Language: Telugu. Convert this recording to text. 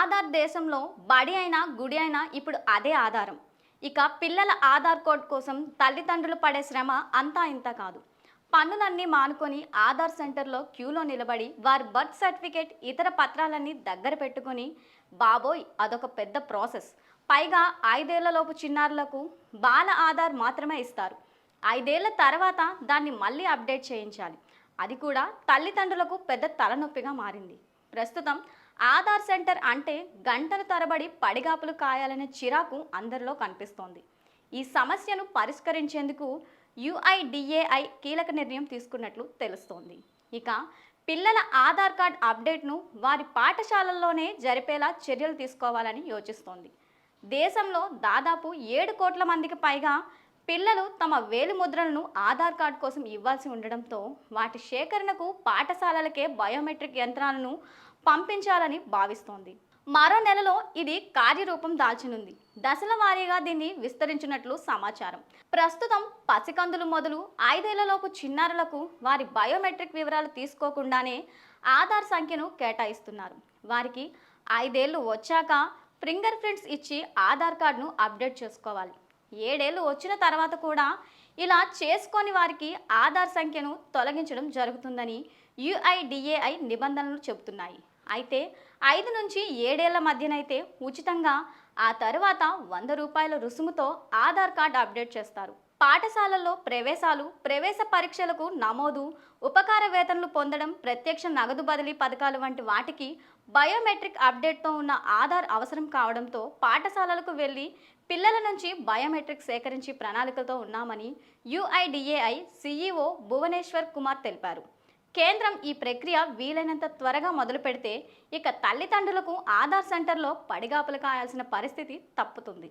ఆధార్ దేశంలో బడి అయినా గుడి అయినా ఇప్పుడు అదే ఆధారం. ఇక పిల్లల ఆధార్ కార్డ్ కోసం తల్లిదండ్రులు పడే శ్రమ అంతా ఇంత కాదు. పనులన్నీ మానుకొని ఆధార్ సెంటర్లో క్యూలో నిలబడి వారి బర్త్ సర్టిఫికేట్ ఇతర పత్రాలన్నీ దగ్గర పెట్టుకొని బాబోయ్ అదొక పెద్ద ప్రాసెస్. పైగా 5 ఏళ్లలోపు చిన్నారులకు బాల ఆధార్ మాత్రమే ఇస్తారు. 5 ఏళ్ల తర్వాత దాన్ని మళ్ళీ అప్డేట్ చేయించాలి. అది కూడా తల్లిదండ్రులకు పెద్ద తలనొప్పిగా మారింది. ప్రస్తుతం ఆధార్ సెంటర్ అంటే గంటల తరబడి పడిగాపులు కాయాలనే చిరాకు అందరిలో కనిపిస్తోంది. ఈ సమస్యను పరిష్కరించేందుకు యుఐడిఏఐ కీలక నిర్ణయం తీసుకున్నట్లు తెలుస్తోంది. ఇక పిల్లల ఆధార్ కార్డ్ అప్డేట్ను వారి పాఠశాలల్లోనే జరిపేలా చర్యలు తీసుకోవాలని యోచిస్తోంది. దేశంలో దాదాపు 7 కోట్ల మందికి పైగా పిల్లలు తమ వేలిముద్రలను ఆధార్ కార్డ్ కోసం ఇవ్వాల్సి ఉండడంతో వాటి సేకరణకు పాఠశాలలకే బయోమెట్రిక్ యంత్రాలను పంపించాలని భావిస్తోంది. మరో నెలలో ఇది కార్యరూపం దాల్చనుంది. దశల వారీగా దీన్ని విస్తరించినట్లు సమాచారం. ప్రస్తుతం పసికందులు మొదలు 5 ఏళ్లలోపు చిన్నారులకు వారి బయోమెట్రిక్ వివరాలు తీసుకోకుండానే ఆధార్ సంఖ్యను కేటాయిస్తున్నారు. వారికి 5 ఏళ్లు వచ్చాక ఫింగర్ ప్రింట్స్ ఇచ్చి ఆధార్ కార్డును అప్డేట్ చేసుకోవాలి. 7 ఏళ్లు వచ్చిన తర్వాత కూడా ఇలా చేసుకొని వారికి ఆధార్ సంఖ్యను తొలగించడం జరుగుతుందని యుఐడిఏఐ నిబంధనలు చెబుతున్నాయి. అయితే 5 నుంచి 7 ఏళ్ల మధ్యనైతే ఉచితంగా, ఆ తరువాత ₹100 రుసుముతో ఆధార్ కార్డు అప్డేట్ చేస్తారు. పాఠశాలల్లో ప్రవేశాలు, ప్రవేశ పరీక్షలకు నమోదు, ఉపకార వేతనలు పొందడం, ప్రత్యక్ష నగదు బదిలీ పథకాలు వంటి వాటికి బయోమెట్రిక్ అప్డేట్తో ఉన్న ఆధార్ అవసరం కావడంతో పాఠశాలలకు వెళ్లి పిల్లల నుంచి బయోమెట్రిక్ సేకరించి ప్రణాళికలతో ఉన్నామని యుఐడిఏఐ సిఇఓ భువనేశ్వర్ కుమార్ తెలిపారు. కేంద్రం ఈ ప్రక్రియ వీలైనంత త్వరగా మొదలు పెడితే ఇక తల్లిదండ్రులకు ఆధార్ సెంటర్లో పడిగాపులు కాయాల్సిన పరిస్థితి తప్పుతుంది.